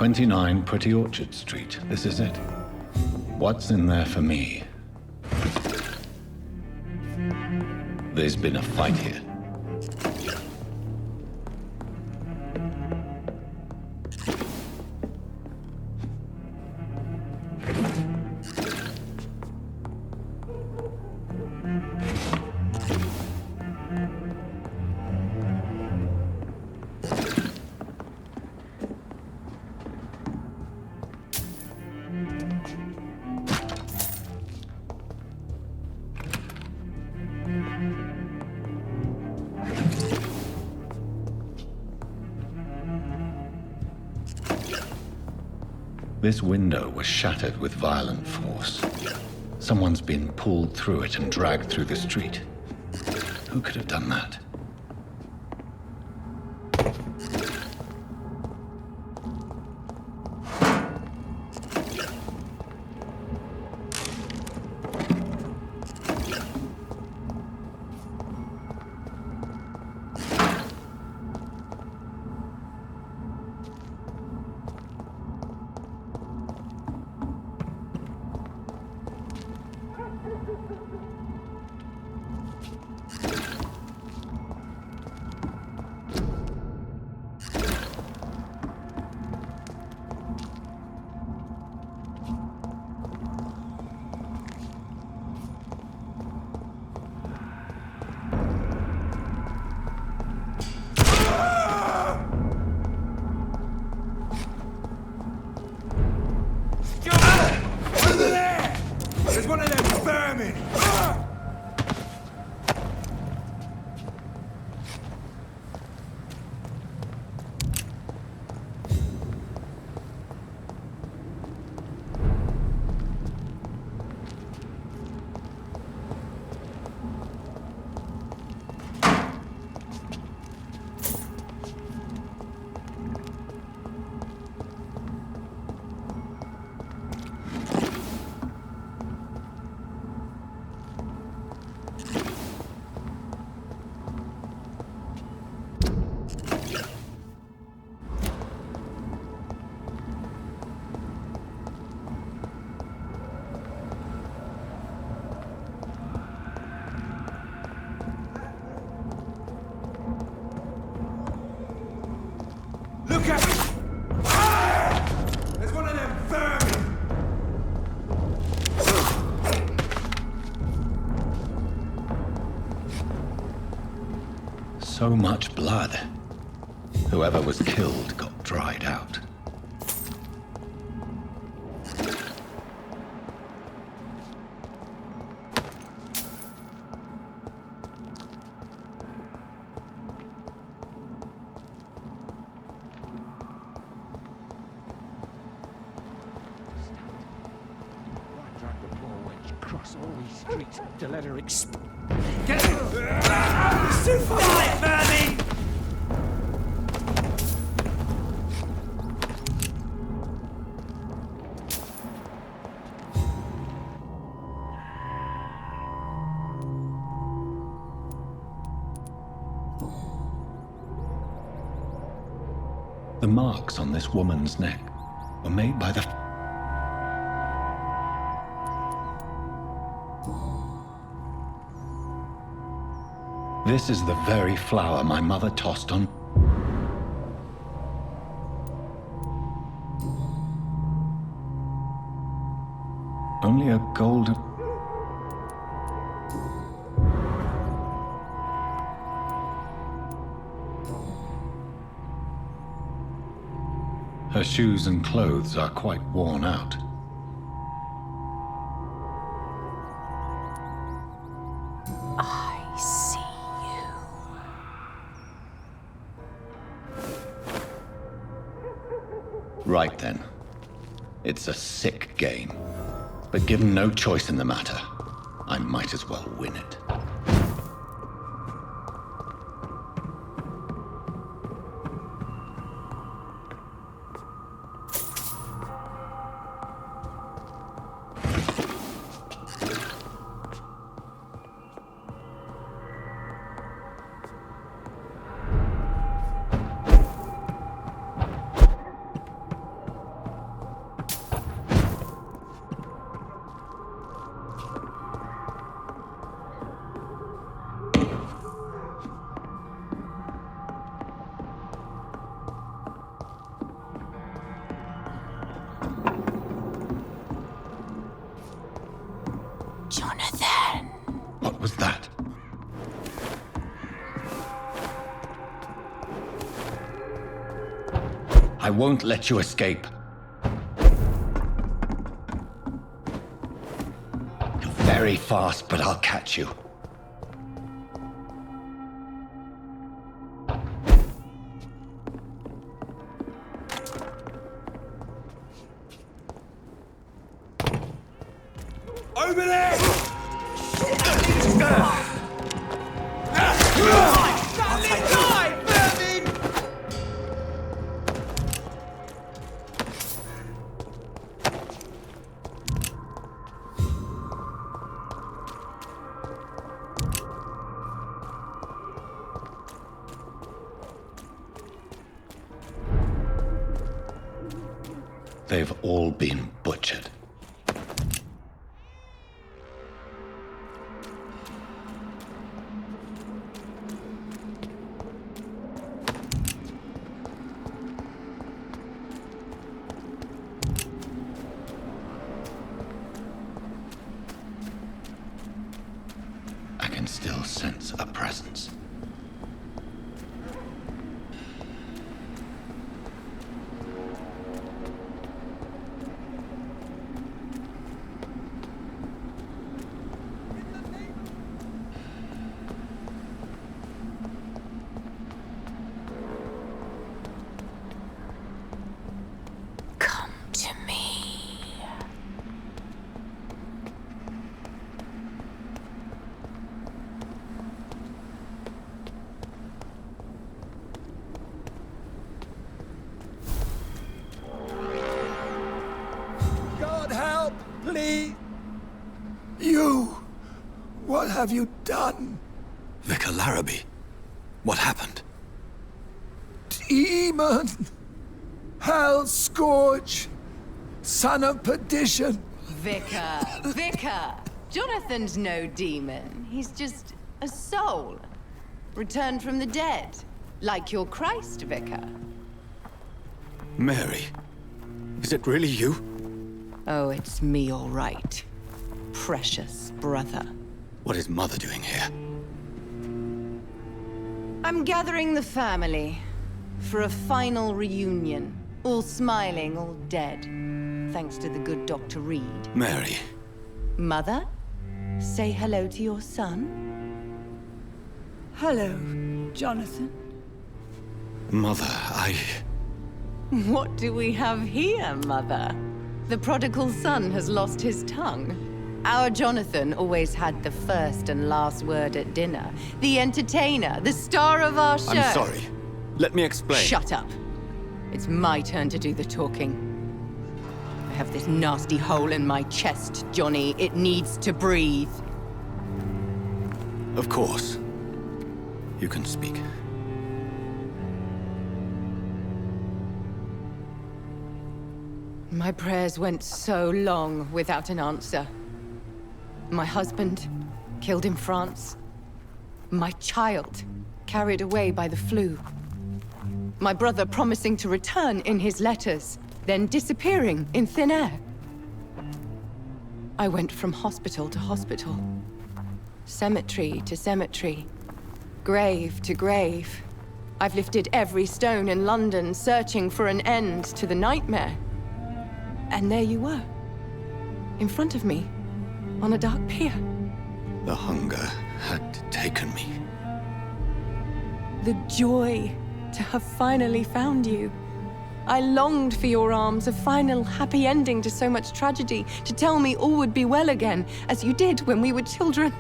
29 Pretty Orchard Street. This is it. What's in there for me? There's been a fight here. This window was shattered with violent force. Someone's been pulled through it and dragged through the street. Who could have done that? Look at it! Ah! There's one of them vermin! So much blood. Whoever was killed got dried out. Across all these streets to let her explode. Get it! It's too far! Die, vermin! The marks on this woman's neck were made by the... This is the very flower my mother tossed on. Only a golden... Her shoes and clothes are quite worn out. I see you. Right then. It's a sick game. But given no choice in the matter, I might as well win it. I won't let you escape. You're very fast, but I'll catch you. Over there! They've all been butchered. I can still sense a presence. Come to me. God help, please! You! What have you done? Vicar Larrabee, what happened? Demon! Hell scourge! Son of perdition! Vicar! Jonathan's no demon. He's just a soul. Returned from the dead. Like your Christ, Vicar. Mary, is it really you? Oh, it's me, all right. Precious brother. What is Mother doing here? I'm gathering the family for a final reunion. All smiling, all dead. Thanks to the good Dr. Reed. Mary, Mother, say hello to your son. Hello, Jonathan. Mother, What do we have here, Mother? The prodigal son has lost his tongue. Our Jonathan always had the first and last word at dinner. The entertainer, the star of our show. I'm sorry. Let me explain. Shut up. It's my turn to do the talking. I have this nasty hole in my chest, Johnny. It needs to breathe. Of course. You can speak. My prayers went so long without an answer. My husband, killed in France. My child, carried away by the flu. My brother promising to return in his letters, then disappearing in thin air. I went from hospital to hospital, cemetery to cemetery, grave to grave. I've lifted every stone in London, searching for an end to the nightmare. And there you were, in front of me, on a dark pier. The hunger had taken me. The joy to have finally found you. I longed for your arms, a final happy ending to so much tragedy, to tell me all would be well again, as you did when we were children.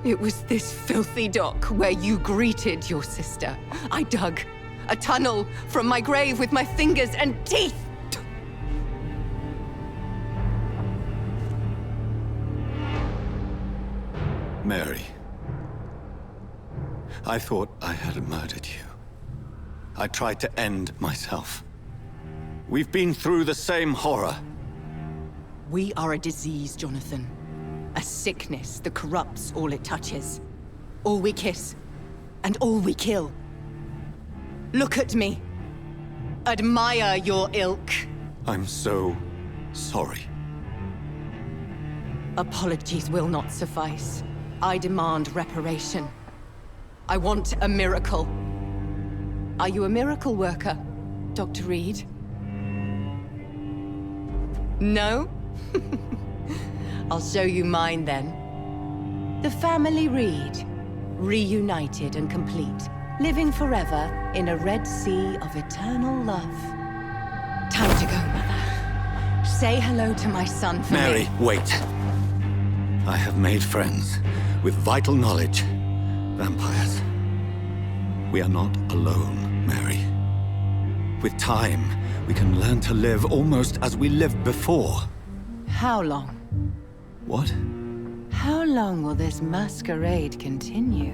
It was this filthy dock where you greeted your sister. I dug a tunnel from my grave with my fingers and teeth. Mary, I thought I had murdered you. I tried to end myself. We've been through the same horror. We are a disease, Jonathan. A sickness that corrupts all it touches. All we kiss, and all we kill. Look at me. Admire your ilk. I'm so sorry. Apologies will not suffice. I demand reparation. I want a miracle. Are you a miracle worker, Dr. Reed? No? I'll show you mine then. The family Reed, reunited and complete, living forever in a red sea of eternal love. Time to go, Mother. Say hello to my son for Mary, me. wait. I have made friends with vital knowledge. Vampires. We are not alone, Mary. With time, we can learn to live almost as we lived before. How long? What? How long will this masquerade continue?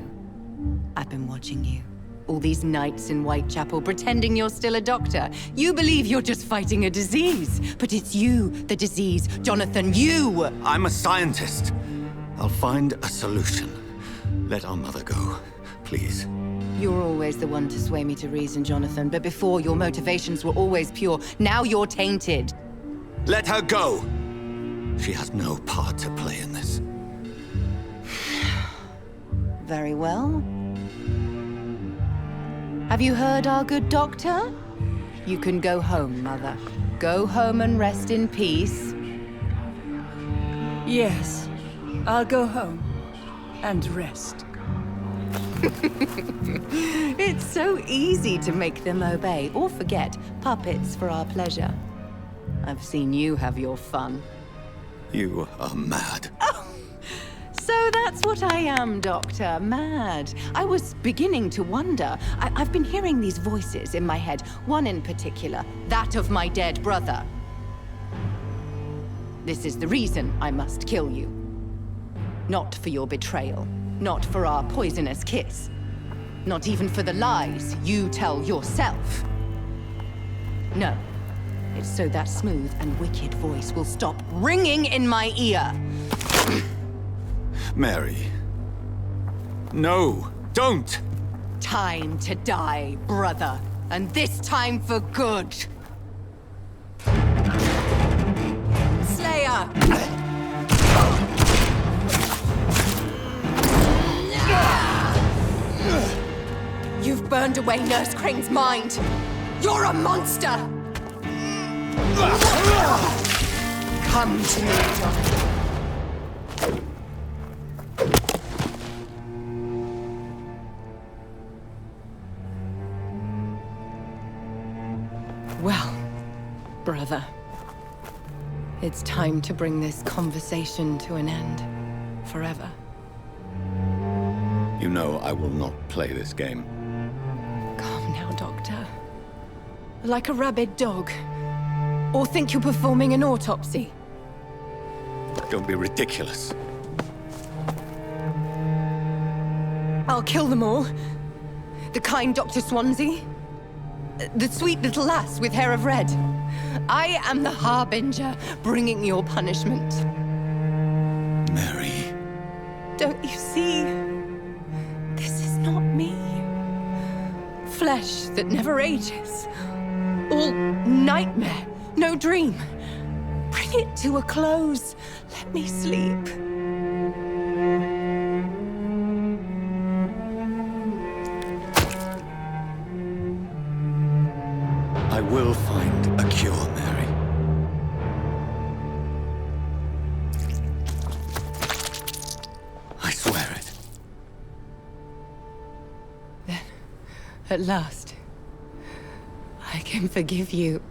I've been watching you. All these nights in Whitechapel pretending you're still a doctor. You believe you're just fighting a disease. But it's you, the disease. Jonathan, you! I'm a scientist. I'll find a solution. Let our mother go, please. You're always the one to sway me to reason, Jonathan. But before, your motivations were always pure. Now you're tainted. Let her go! She has no part to play in this. Very well. Have you heard our good doctor? You can go home, Mother. Go home and rest in peace. Yes, I'll go home and rest. It's so easy to make them obey or forget. Puppets for our pleasure. I've seen you have your fun. You are mad. So that's what I am, Doctor. Mad. I was beginning to wonder. I've been hearing these voices in my head. One in particular, that of my dead brother. This is the reason I must kill you. Not for your betrayal. Not for our poisonous kiss. Not even for the lies you tell yourself. No. It's so that smooth and wicked voice will stop ringing in my ear. Mary. No, don't! Time to die, brother. And this time for good. Slayer! You've burned away Nurse Crane's mind. You're a monster! Come to me, Jonathan. Well, brother, it's time to bring this conversation to an end. Forever. You know I will not play this game. Calm now, Doctor. Like a rabid dog. Or think you're performing an autopsy. Don't be ridiculous. I'll kill them all. The kind Dr. Swansea. The sweet little lass with hair of red. I am the harbinger, bringing your punishment. Mary. Don't you see? This is not me. Flesh that never ages. All nightmare, no dream. Bring it to a close. Let me sleep. I will find a cure, Mary. I swear it. Then, at last, I can forgive you.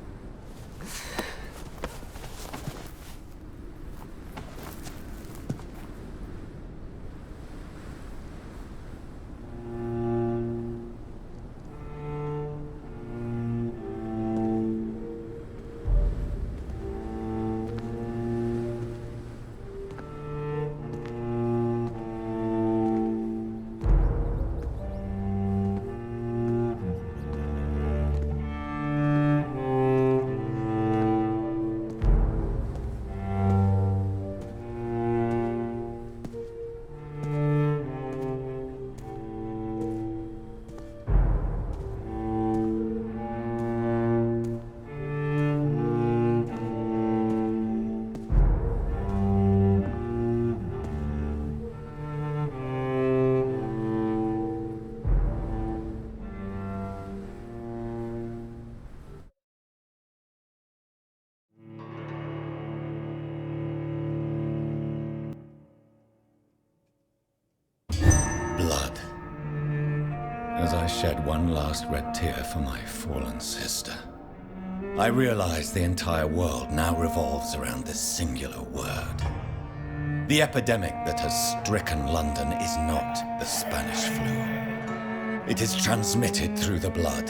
shed one last red tear for my fallen sister, I realize the entire world now revolves around this singular word. The epidemic that has stricken London is not the Spanish flu. It is transmitted through the blood,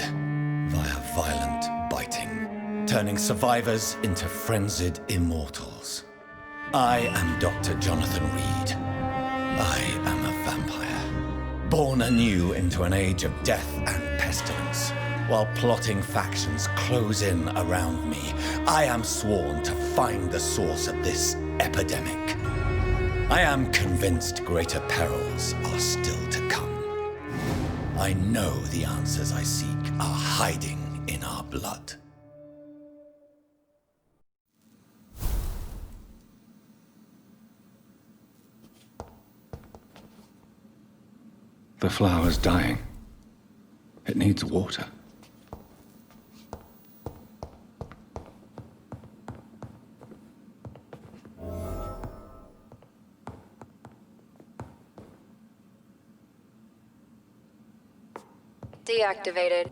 via violent biting, turning survivors into frenzied immortals. I am Dr. Jonathan Reed. I am a vampire, born anew into an age of death and pestilence. While plotting factions close in around me, I am sworn to find the source of this epidemic. I am convinced greater perils are still to come. I know the answers I seek are hiding in our blood. The flower's dying. It needs water. Deactivated.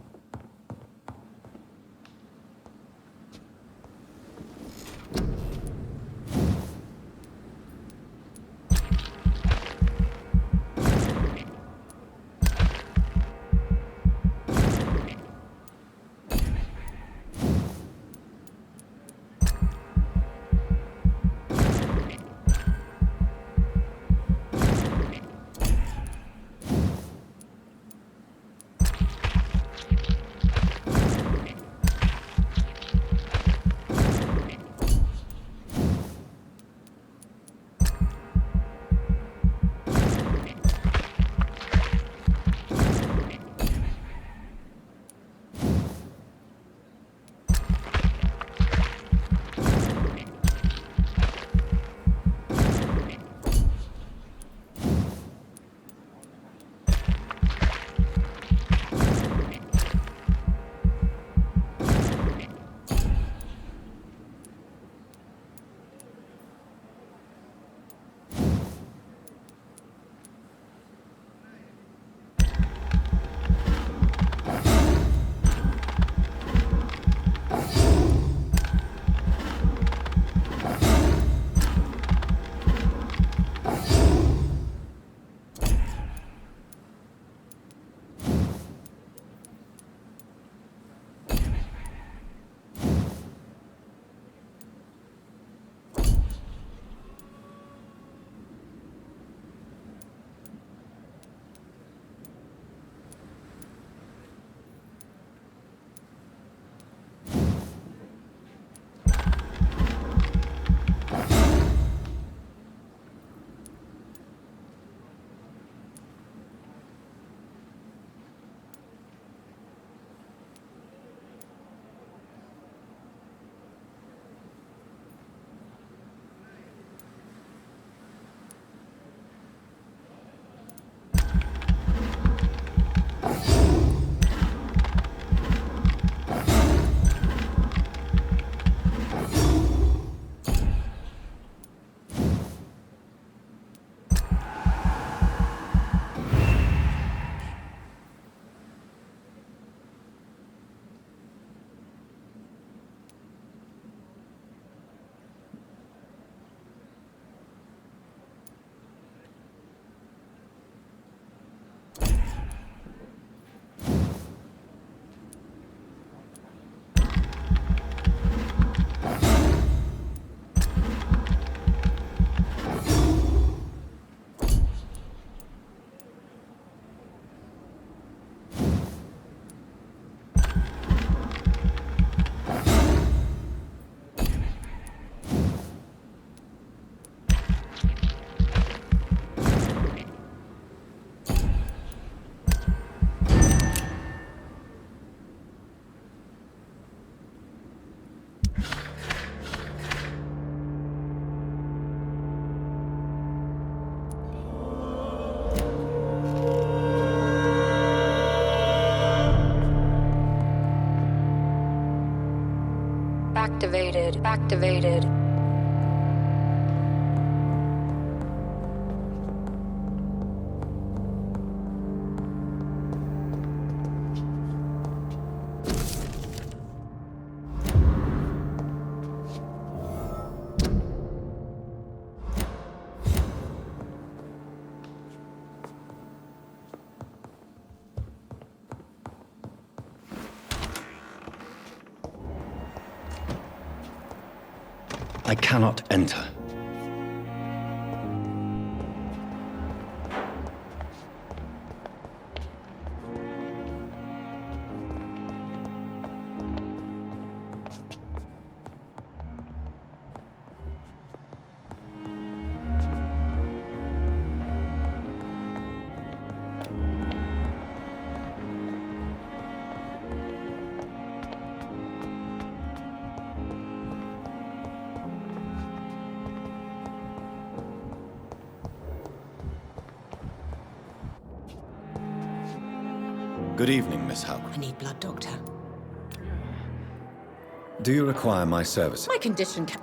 Activated. I cannot enter. Good evening, Miss Houck. I need blood, Doctor. Do you require my service? My condition can...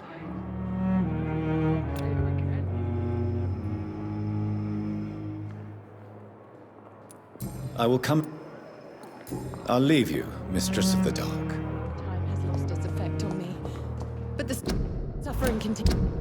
I will come. I'll leave you, Mistress of the Dark. Time has lost its effect on me, but the suffering continues.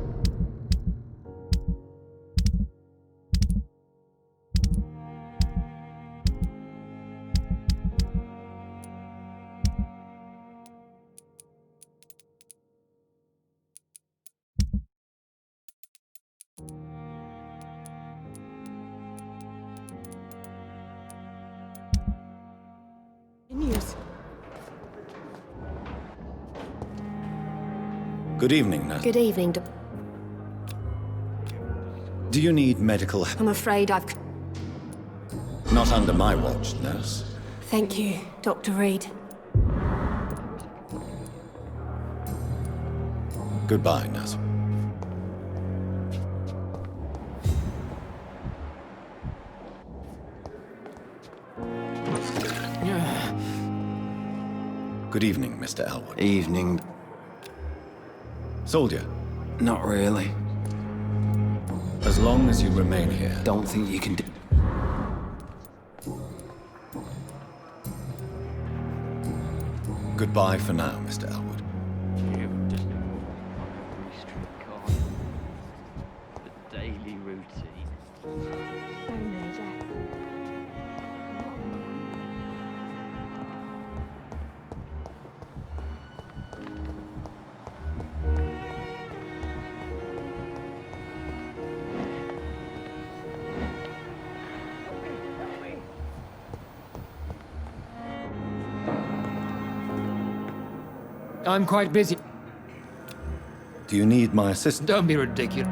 Good evening, nurse. Good evening, Do you need medical help? I'm afraid I've... Not under my watch, nurse. Thank you, Dr. Reed. Goodbye, nurse. Good evening, Mr. Elwood. Evening. Soldier, Not really. as long as you remain here. Don't think you can do... Goodbye for now, Mr. Elwood. The daily routine. I'm quite busy. Do you need my assistance? Don't be ridiculous.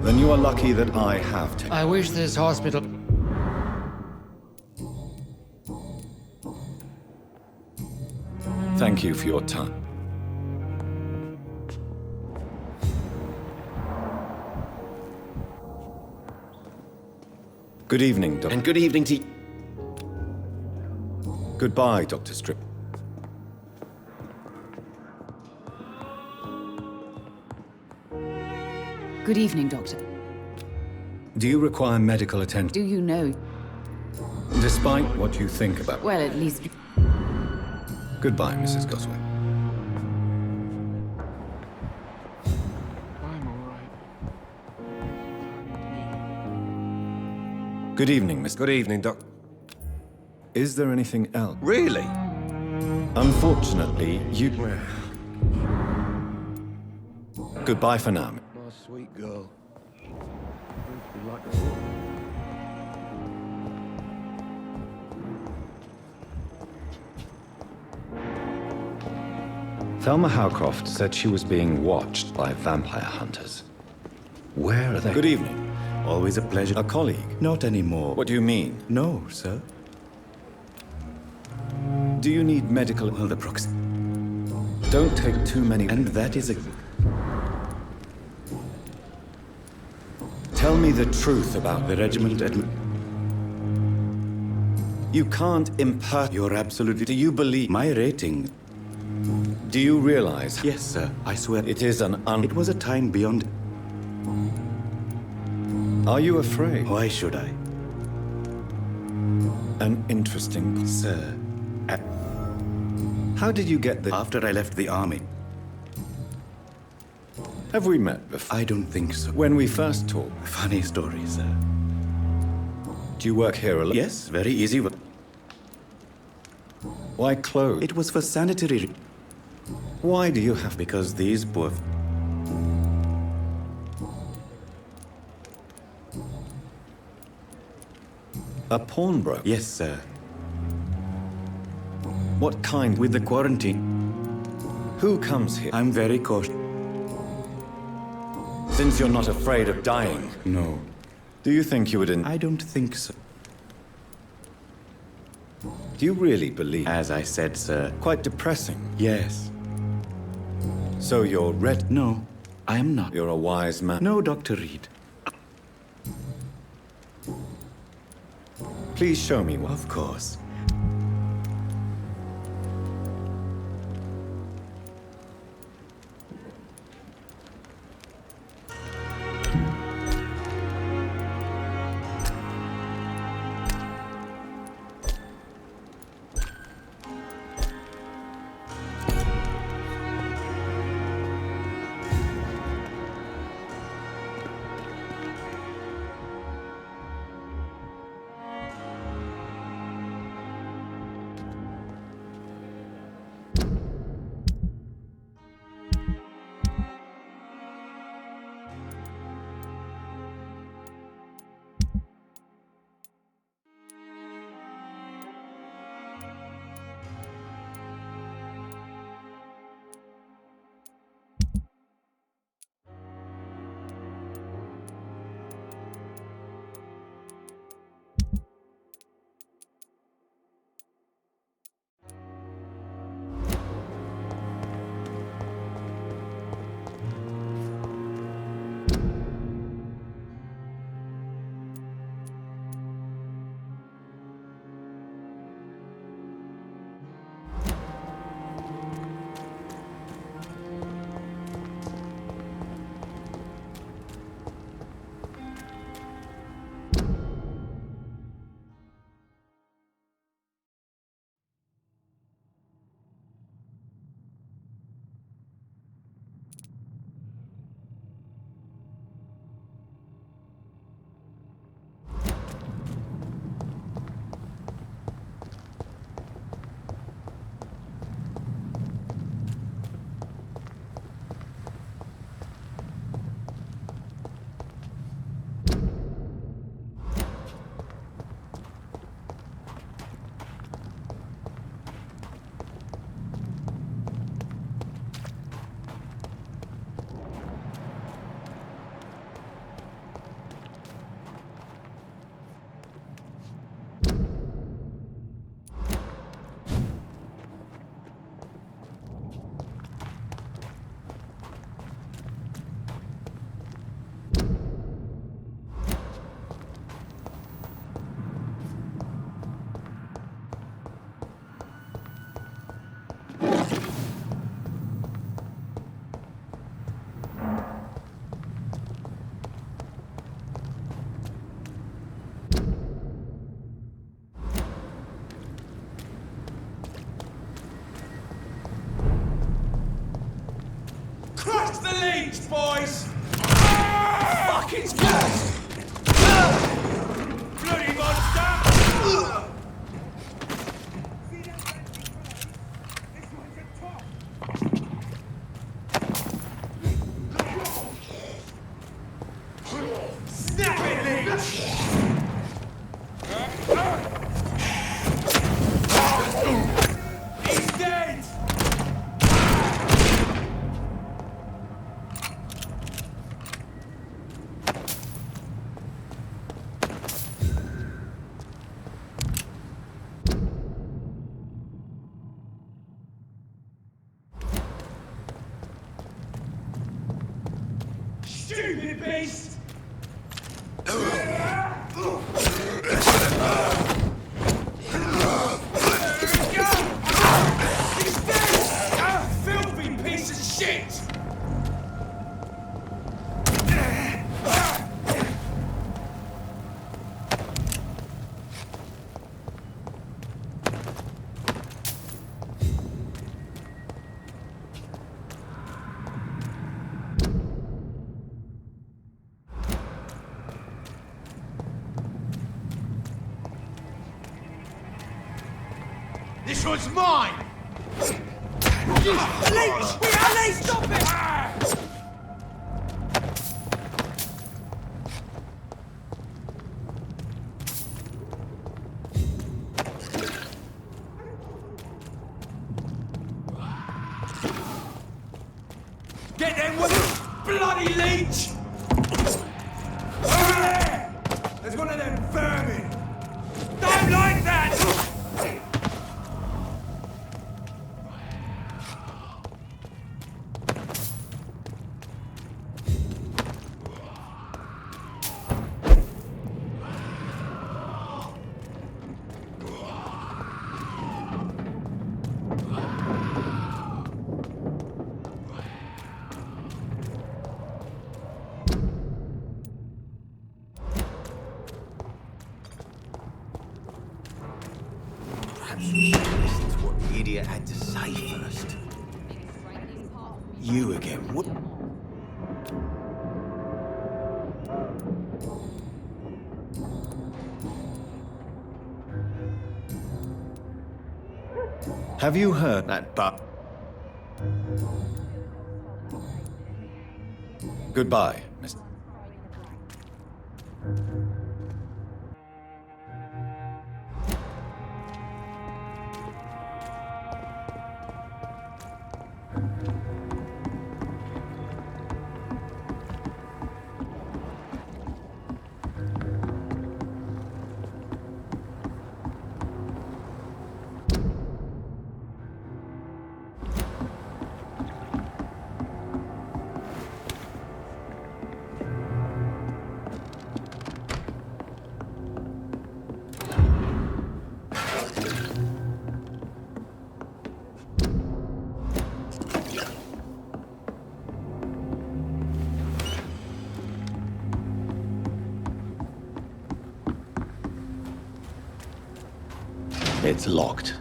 Then you are lucky that I have taken. I wish this hospital... Thank you for your time. Good evening, Doctor. And good evening to... Goodbye, Dr. Strip. Good evening, Doctor. Do you require medical attention? Do you know? Despite what you think about... Well, at least... Goodbye, Mrs. Goswell. I'm all right. Good evening, Mr. Good evening, Doc. Is there anything else? Really? Unfortunately, you... Goodbye for now. My sweet girl. Thelma Howcroft said she was being watched by vampire hunters. Where are they? Good evening. Always a pleasure. A colleague? Not anymore. What do you mean? No, sir. Do you need medical... Well, the prox... Don't take too many... And that is a... Tell me the truth about... The regiment You can't imper... You're absolutely... Do you believe... My rating... Do you realize... Yes, sir. I swear... It is an It was a time beyond... Are you afraid? Why should I? An interesting... Sir... How did you get the... After I left the army... Have we met before? I don't think so. When we first talked. Funny story, sir. Do you work here alone? Yes, very easy. Why clothes? It was for sanitary... Why do you have... Because these poor... A pawnbroker? Yes, sir. What kind? With the quarantine, Who comes here? I'm very cautious. Since you're not afraid of dying, No, do you think you would I don't think so. Do you really believe? As I said, sir. Quite depressing. Yes. So you're red. No, I am not. You're a wise man. No, Dr. Reed. Please show me one. Of course. Crush the leech, boys! Fucking squash! Bloody monster! Snap it, leech! He's dead! Stupid beast! He's dead! Filthy piece of shit! This one's mine! Leech! Ali, stop it! Bloody leech! Over there! There's one of them vermin! Don't like that! Listen to what the idiot had to say first. You again, what? Have you heard that Goodbye, Mr. It's locked.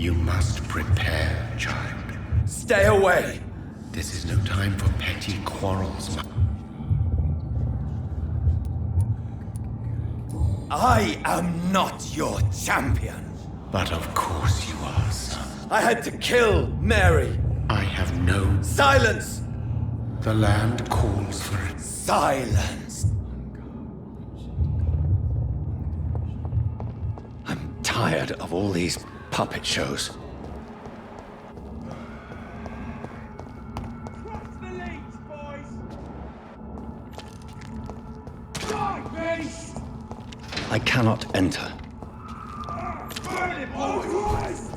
You must prepare, child. Stay away! This is no time for petty quarrels. I am not your champion. But of course you are, son. I had to kill Mary. I have no... Silence! The land calls for it. Silence! I'm tired of all these puppet shows. Cross the leads, boys! Right, beast! I cannot enter. Burn it, boys!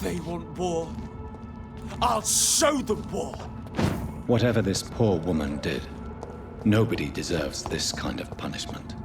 They want war. I'll show them war. Whatever this poor woman did, nobody deserves this kind of punishment.